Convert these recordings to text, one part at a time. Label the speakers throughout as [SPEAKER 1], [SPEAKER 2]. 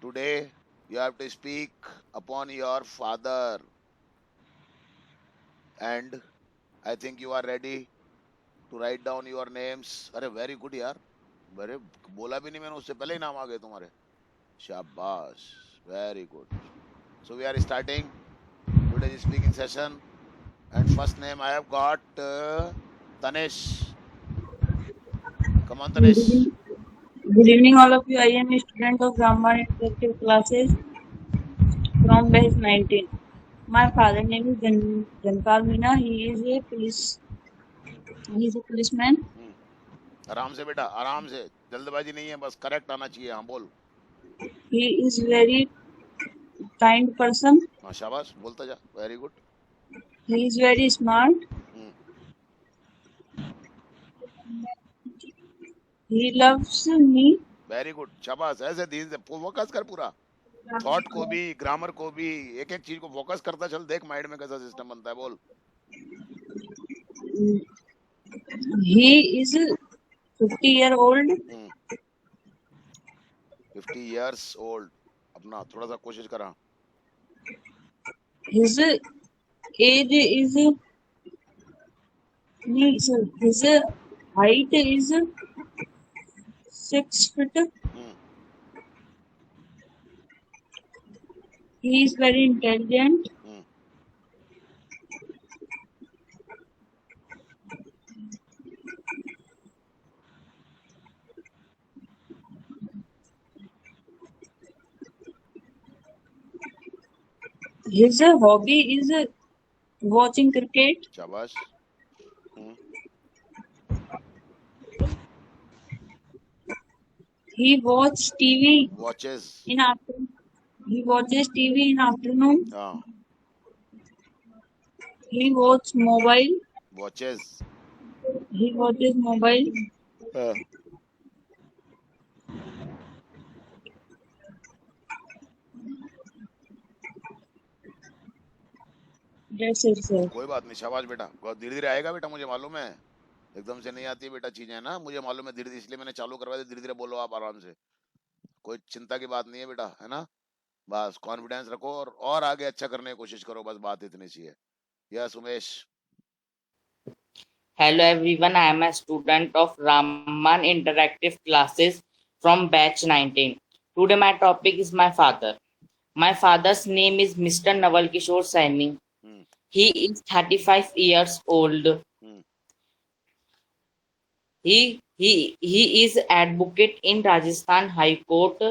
[SPEAKER 1] Today you have to speak upon your father, and I think you are ready to write down your names. अरे very good यार. अरे बोला भी नहीं मैंने, उससे पहले ही नाम आ गए तुम्हारे. शाबाश. Very good. So we are starting today's speaking session, and first name I have got Tanesh. Come on,
[SPEAKER 2] Good
[SPEAKER 1] Tanesh.
[SPEAKER 2] evening, good evening, all of you. I am a student of Brahman Interactive Classes from batch 19. My father name is Janpal Meena. He is a policeman.
[SPEAKER 1] आराम से बेटा, आराम से. जल्दबाजी नहीं है, बस correct आना चाहिए. हाँ बोल.
[SPEAKER 2] He is very kind person.
[SPEAKER 1] हाँ शाबाश, बोलता जा. Very good.
[SPEAKER 2] He is very smart. He loves me.
[SPEAKER 1] Very good. शाबाश. ऐसे धीरे से फोकस कर पूरा. थॉट को भी, ग्रामर को भी, एक एक चीज को फोकस करता चल. देख माइंड में कैसा सिस्टम बनता है. बोल.
[SPEAKER 2] He is 50-year-old.
[SPEAKER 1] 50 years old. अपना थोड़ा सा कोशिश करा.
[SPEAKER 2] His age is his height is 6 feet. He is very intelligent. His hobby is watching cricket.
[SPEAKER 1] शाबाश.
[SPEAKER 2] He watches TV
[SPEAKER 1] watches.
[SPEAKER 2] in afternoon. He watches TV in afternoon.
[SPEAKER 1] हाँ.
[SPEAKER 2] He watches mobile.
[SPEAKER 1] Watches.
[SPEAKER 2] He watches mobile. That's it, sir.
[SPEAKER 1] कोई बात नहीं. शाबाश बेटा. बहुत धीरे धीरे आएगा बेटा, मुझे मालूम है. एकदम से नहीं आती बेटा चीजें ना, मुझे मालूम है. धीरे धीरे, इसलिए मैंने चालू करवाया. धीरे धीरे बोलो आप आराम से. कोई चिंता की बात नहीं है बेटा, है ना. बस कॉन्फिडेंस रखो और आगे अच्छा करने की कोशिश करो. बस बात इतनी सी है. Yes Umesh.
[SPEAKER 3] Hello everyone, I am a student of Raman Interactive Classes from batch 19. Today my topic is my father. My father's name is Mr. Naval Kishore Saini. He is 35 years old. He is advocate in Rajasthan High Court.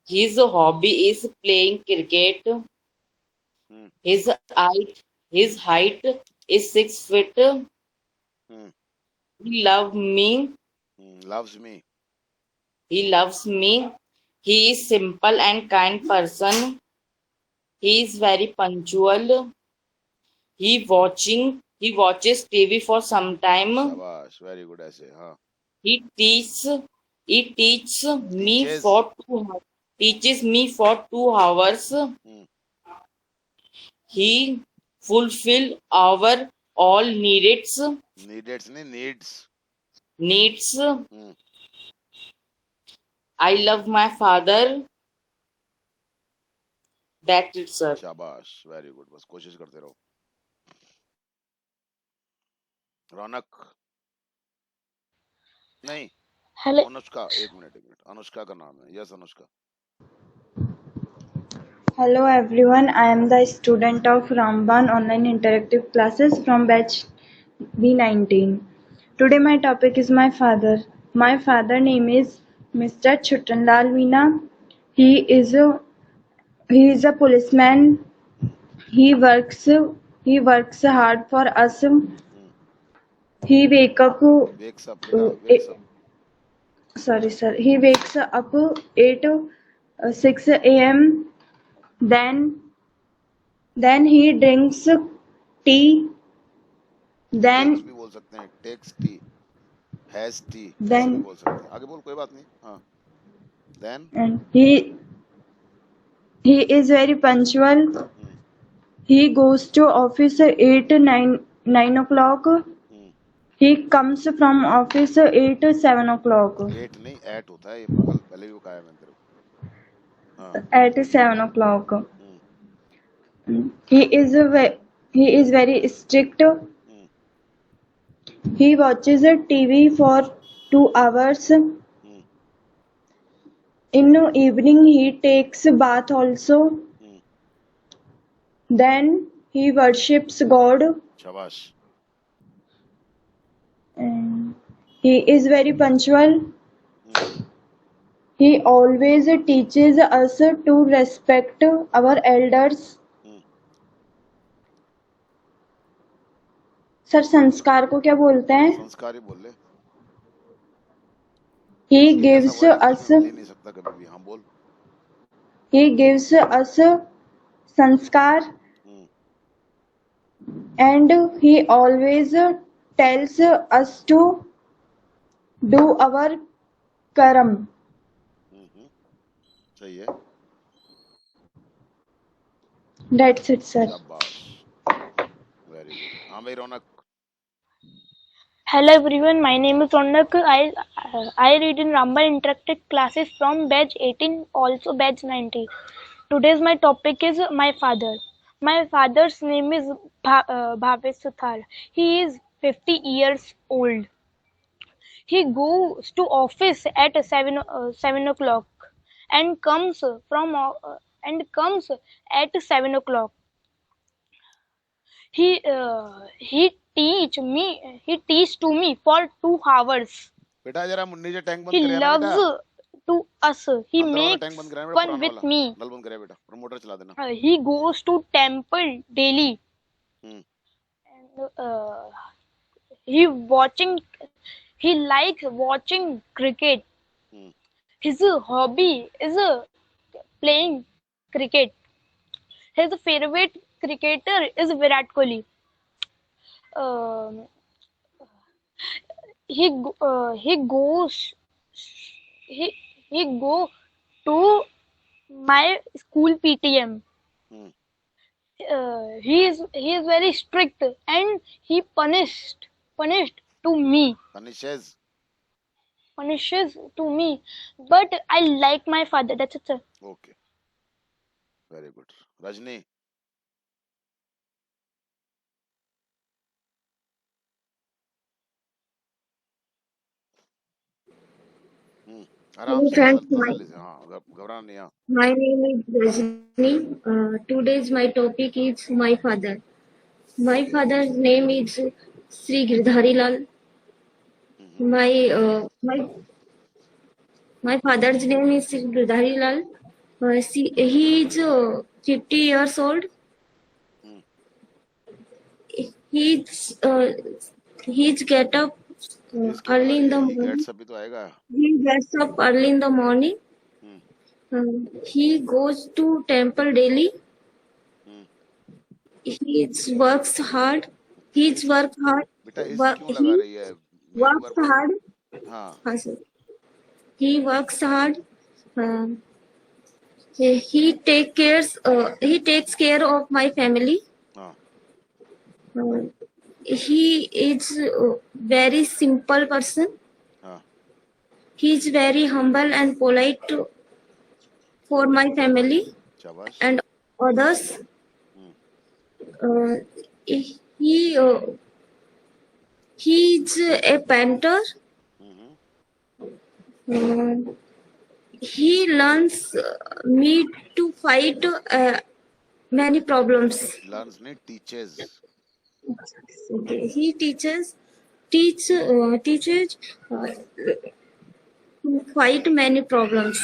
[SPEAKER 3] His hobby is playing cricket. His height is 6 feet. He loves me. He loves me. He is simple and kind person. He is very punctual. He watches TV for some time.
[SPEAKER 1] शाबाश. Very good. ऐसे हाँ.
[SPEAKER 3] He teaches me for 2 hours. He fulfill our all needs. Needs. I love my father. That's it, sir.
[SPEAKER 1] शाबाश. Very good. बस कोशिश करते रहो. रौनक. नहीं.
[SPEAKER 4] Hello,
[SPEAKER 1] Anushka. एक मिनट. अनुष्का का नाम है. Yes Anushka.
[SPEAKER 4] hello everyone. I am the student of Ramban Online Interactive Classes from batch B19. Today my topic is my father. My father name is Mr. Chutanlal Meena. He is a policeman. He works hard for us. He wakes up. Sorry, sir. He wakes up 6 a.m. Then he drinks tea. Then
[SPEAKER 1] भी बोल सकते हैं. Takes tea. Has tea.
[SPEAKER 4] Then
[SPEAKER 1] बोल सकते हैं. आगे बोल. कोई बात नहीं. हाँ. Then
[SPEAKER 4] and he is very punctual. He goes to office 9 o'clock. He comes from office 7 o'clock.
[SPEAKER 1] 8 नहीं 8 होता है. ये पागल. पहले भी कहा है मैंने तेरे को. हाँ.
[SPEAKER 4] at 7 o'clock.
[SPEAKER 1] Hmm.
[SPEAKER 4] He is very strict.
[SPEAKER 1] Hmm.
[SPEAKER 4] He watches TV for 2 hours.
[SPEAKER 1] Hmm.
[SPEAKER 4] In evening he takes bath also.
[SPEAKER 1] Hmm.
[SPEAKER 4] Then he worships God.
[SPEAKER 1] शाबाश.
[SPEAKER 4] And he is very punctual.
[SPEAKER 1] Hmm.
[SPEAKER 4] He always teaches us to respect our elders.
[SPEAKER 1] Hmm.
[SPEAKER 4] Sir संस्कार को क्या बोलते हैं?
[SPEAKER 1] संस्कार ही बोल ले.
[SPEAKER 4] He
[SPEAKER 1] मुश्किल जैसा
[SPEAKER 4] gives
[SPEAKER 1] वर्ड है कुछ
[SPEAKER 4] us
[SPEAKER 1] भी बोल ही नहीं सकता कभी भी. हाँ बोल.
[SPEAKER 4] संस्कार
[SPEAKER 1] हम्म.
[SPEAKER 4] and he always tells us to do our कर्म.
[SPEAKER 1] हम्म. सही है.
[SPEAKER 4] That's it, sir.
[SPEAKER 1] शाबाश. Very good. हाँ भाई रौनक.
[SPEAKER 5] Hello everyone, my name is Ronak. I read in Ramban Interactive Classes from batch 18, also batch 19. Today's my topic is my father. My father's name is Bhavesh Suthar. He is 50 years old. He goes to office at 7 o'clock and comes at 7 o'clock. He teach to me for 2 hours.
[SPEAKER 1] बेटा जरा मुन्नी से tank बंद
[SPEAKER 5] He
[SPEAKER 1] करे ना
[SPEAKER 5] loves
[SPEAKER 1] बेटा.
[SPEAKER 5] to us. He
[SPEAKER 1] अंदर वाला tank
[SPEAKER 5] makes
[SPEAKER 1] बंद कराया बेटा.
[SPEAKER 5] fun
[SPEAKER 1] पुराना
[SPEAKER 5] with
[SPEAKER 1] वाला.
[SPEAKER 5] me.
[SPEAKER 1] नल बंद कराया बेटा. प्रमोटर चला देना.
[SPEAKER 5] He goes to temple daily.
[SPEAKER 1] Hmm.
[SPEAKER 5] And, he watching. He likes watching cricket.
[SPEAKER 1] Hmm.
[SPEAKER 5] His hobby is playing cricket. His favorite cricketer is Virat Kohli. Um he goes he he go to my school PTM.
[SPEAKER 1] Hmm.
[SPEAKER 5] He is very strict and he punished to me
[SPEAKER 1] Punishes.
[SPEAKER 5] punishes to me. But I like my father. That's it, sir.
[SPEAKER 1] Okay. Very good. Rajni. हम्म. आराम
[SPEAKER 6] Hello
[SPEAKER 1] से
[SPEAKER 6] friends,
[SPEAKER 1] तसल्ली से. हाँ घबराना नहीं. हाँ.
[SPEAKER 6] my name is Rajni. Today's my topic is my father. My father's name is Sri Girdhari Lal.
[SPEAKER 1] Hmm.
[SPEAKER 6] My father's name is Sri Girdhari Lal. He is 50 years old.
[SPEAKER 1] Hmm.
[SPEAKER 6] He's get up
[SPEAKER 1] He's क्यों
[SPEAKER 6] early in the
[SPEAKER 1] लगा? He
[SPEAKER 6] morning.
[SPEAKER 1] gets अभी तो आएगा.
[SPEAKER 6] He gets up early in the morning.
[SPEAKER 1] Hmm.
[SPEAKER 6] He goes to temple daily.
[SPEAKER 1] Hmm.
[SPEAKER 6] He works hard. He's work hard.
[SPEAKER 1] बेटा इस क्यों लगा
[SPEAKER 6] He
[SPEAKER 1] रही है? Make
[SPEAKER 6] works
[SPEAKER 1] work.
[SPEAKER 6] hard.
[SPEAKER 1] हाँ.
[SPEAKER 6] Sir. He works hard. Um, he takes care of my family.
[SPEAKER 1] हाँ.
[SPEAKER 6] Uh, he is a very simple person.
[SPEAKER 1] हाँ.
[SPEAKER 6] He is very humble and polite for my family
[SPEAKER 1] शाबाश.
[SPEAKER 6] and others.
[SPEAKER 1] Hmm.
[SPEAKER 6] Uh, he uh, he is a painter.
[SPEAKER 1] Hmm.
[SPEAKER 6] He learns me to fight many problems.
[SPEAKER 1] Learns नहीं teaches.
[SPEAKER 6] Okay, he teaches to fight many problems.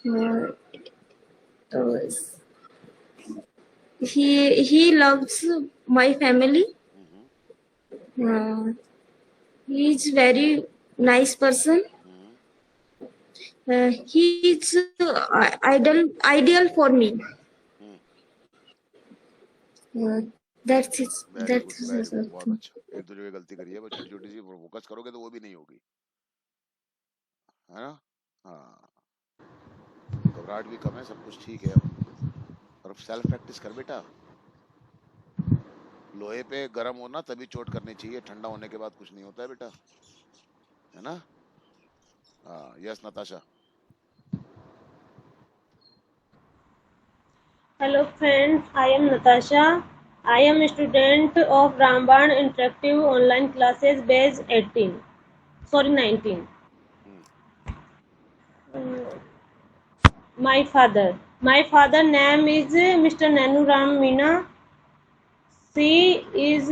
[SPEAKER 6] Uh, uh, he loves my family. Uh, he is very nice person. He is ideal for me. That's it.
[SPEAKER 1] Very good. Very good. बहुत अच्छा. एक दो जगह गलती करी है बस छोटी छोटी सी. फोकस करोगे तो वो भी नहीं होगी. है ना. हाँ. घबराहट भी कम है. सब कुछ ठीक है अब. और सेल्फ प्रैक्टिस कर बेटा. लोहे पे गर्म होना तभी चोट करनी चाहिए. ठंडा होने के बाद कुछ नहीं होता है बेटा. है ना. हाँ. Yes Natasha.
[SPEAKER 7] Hello friends, I am Natasha. I am a student of Ramban Interactive Online Classes batch 18. Sorry, 19.
[SPEAKER 1] Hmm,
[SPEAKER 7] My father. My father name is Mr. Nanu Ram Meena. She is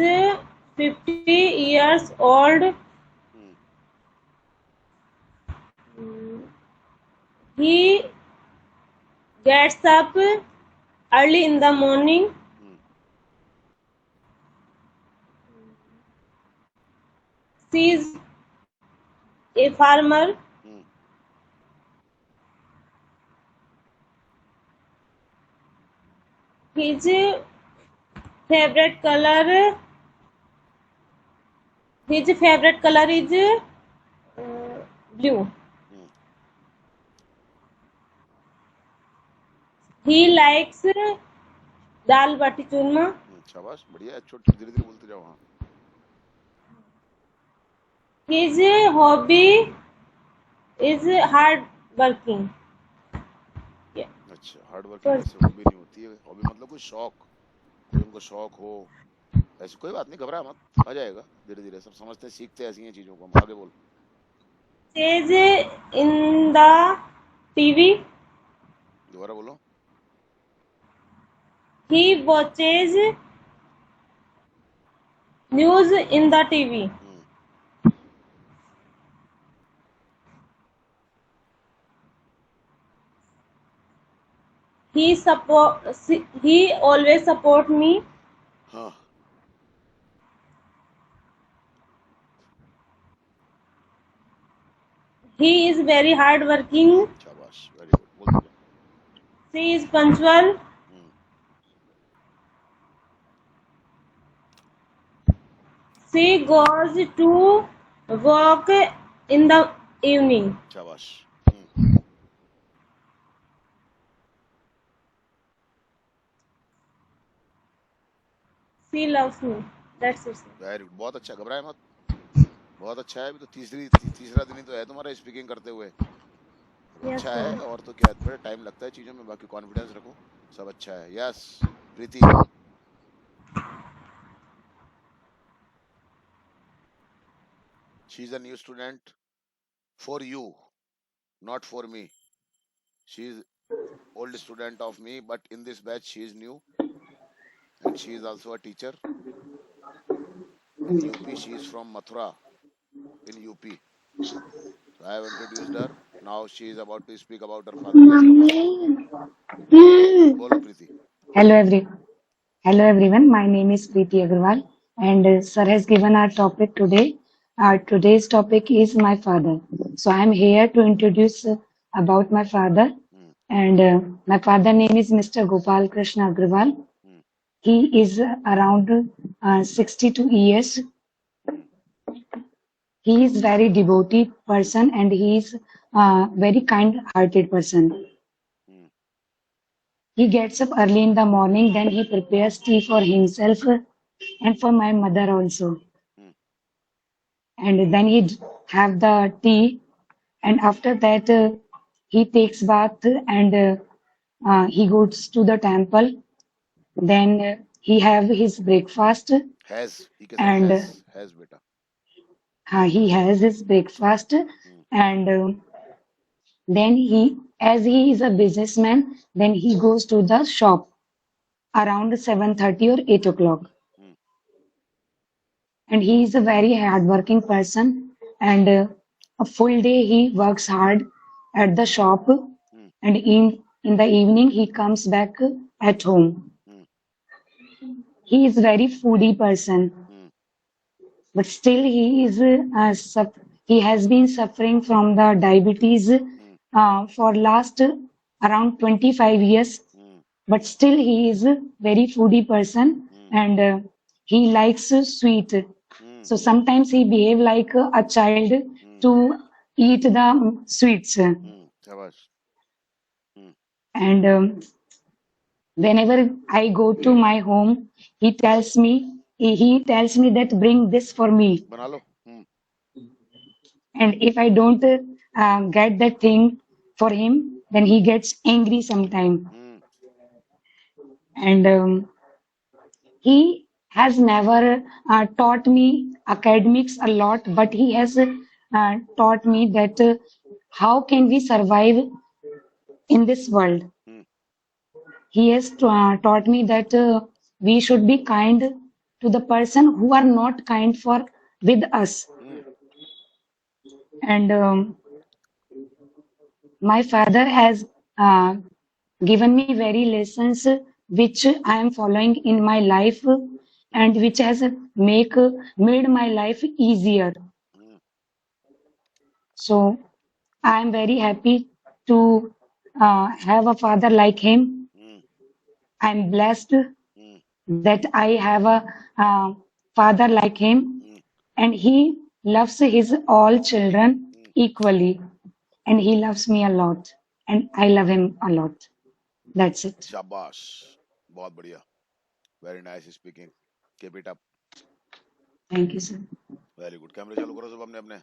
[SPEAKER 7] 50 years old.
[SPEAKER 1] Hmm,
[SPEAKER 7] He gets up early in the morning.
[SPEAKER 1] Hmm,
[SPEAKER 7] She is a farmer.
[SPEAKER 1] Hmm,
[SPEAKER 7] His favorite color his favorite color is blue.
[SPEAKER 1] Hmm,
[SPEAKER 7] He likes dal bati churma.
[SPEAKER 1] शाबाश बढ़िया है, छोटे धीरे धीरे बोलते जाओ। हाँ,
[SPEAKER 7] His hobby is hard working. Yeah.
[SPEAKER 1] अच्छा, हार्ड वर्किंग
[SPEAKER 7] Sorry.
[SPEAKER 1] वैसे हॉबी नहीं होती है। हॉबी मतलब कोई शौक, कोई उनको शौक हो, ऐसी कोई बात नहीं, घबरा मत, आ जाएगा धीरे धीरे, सब समझते हैं, सीखते हैं ऐसी हैं चीजों को हम। आगे बोल।
[SPEAKER 7] Says in the TV.
[SPEAKER 1] दोबारा बोलो।
[SPEAKER 7] He watches news in the TV.
[SPEAKER 1] Hmm,
[SPEAKER 7] He always support me.
[SPEAKER 1] हाँ,
[SPEAKER 7] He is very hard working.
[SPEAKER 1] शाबाश, वेरी गुड, बोलते जाओ।
[SPEAKER 7] She is punctual.
[SPEAKER 1] Hmm,
[SPEAKER 7] She goes to work in the evening.
[SPEAKER 1] शाबाश।
[SPEAKER 7] She loves me. That's it.
[SPEAKER 1] Very good, बहुत अच्छा, घबराए मत, बहुत अच्छा है। अभी तो तीसरा दिन ही तो है तुम्हारा स्पीकिंग करते हुए, अब
[SPEAKER 7] Yes,
[SPEAKER 1] अच्छा
[SPEAKER 7] sir.
[SPEAKER 1] है। और तो क्या, थोड़ा टाइम लगता है चीजों में, बाकी कॉन्फिडेंस रखो, सब अच्छा है। Yes Preeti. She is a new student for you, not for me. She is old student of me, but in this batch she is new, and she is also a teacher in UP. She is from Mathura in UP. So I have introduced her. Now she is about to speak about her father. Yes, Papa. Bolo Preeti.
[SPEAKER 8] Hello, hello everyone. My name is Preeti Agarwal, and sir has given our topic today. Our today's topic is my father. So I am here to introduce about my father,
[SPEAKER 1] Hmm.
[SPEAKER 8] and my father name is Mr. Gopal Krishna Agarwal.
[SPEAKER 1] Hmm.
[SPEAKER 8] He is around 62 years.
[SPEAKER 1] Hmm.
[SPEAKER 8] He is very devoted person, and he is very kind-hearted person.
[SPEAKER 1] Hmm.
[SPEAKER 8] He gets up early in the morning, then he prepares tea for himself and for my mother also.
[SPEAKER 1] Hmm.
[SPEAKER 8] And then he have the tea, and after that he takes bath and he goes to the temple. Then he have his breakfast
[SPEAKER 1] Has. He के साथ
[SPEAKER 8] and
[SPEAKER 1] has beta.
[SPEAKER 8] he has his breakfast
[SPEAKER 1] Hmm.
[SPEAKER 8] and then as he is a businessman, then he goes to the shop around 7:30 or 8 o'clock.
[SPEAKER 1] Hmm.
[SPEAKER 8] And he is a very hardworking person, and a full day he works hard at the shop,
[SPEAKER 1] Hmm.
[SPEAKER 8] and in the evening he comes back at home.
[SPEAKER 1] Hmm.
[SPEAKER 8] He is very foodie person,
[SPEAKER 1] Hmm.
[SPEAKER 8] but still he has been suffering from the diabetes
[SPEAKER 1] Hmm.
[SPEAKER 8] for last around 25 years,
[SPEAKER 1] Hmm.
[SPEAKER 8] but still he is a very foodie person,
[SPEAKER 1] Hmm.
[SPEAKER 8] and he likes sweet.
[SPEAKER 1] Hmm.
[SPEAKER 8] So sometimes he behave like a child
[SPEAKER 1] Hmm.
[SPEAKER 8] to eat the sweets.
[SPEAKER 1] Hmm. शाबाश। Hmm.
[SPEAKER 8] And whenever I go to my home, he tells me that bring this for me.
[SPEAKER 1] बना लो। Hmm.
[SPEAKER 8] And if I don't get that thing for him, then he gets angry sometime.
[SPEAKER 1] Hmm.
[SPEAKER 8] and he has never taught me academics a lot, but he has taught me that how can we survive in this world.
[SPEAKER 1] Hmm.
[SPEAKER 8] He has taught me that we should be kind to the person who are not kind for with us.
[SPEAKER 1] Hmm.
[SPEAKER 8] And my father has given me very lessons which I am following in my life and which has made my life easier.
[SPEAKER 1] Hmm.
[SPEAKER 8] So I am very happy to have a father like him.
[SPEAKER 1] Hmm.
[SPEAKER 8] I am blessed
[SPEAKER 1] Hmm.
[SPEAKER 8] that I have a father like him,
[SPEAKER 1] Hmm.
[SPEAKER 8] and he loves his all children
[SPEAKER 1] Hmm.
[SPEAKER 8] equally, and he loves me a lot, and I love him a lot. That's it.
[SPEAKER 1] शाबाश, बहुत बढ़िया, very nice speaking, keep it up,
[SPEAKER 8] Thank you, sir.
[SPEAKER 1] Very good. कैमरे चालू करो सब अपने अपने।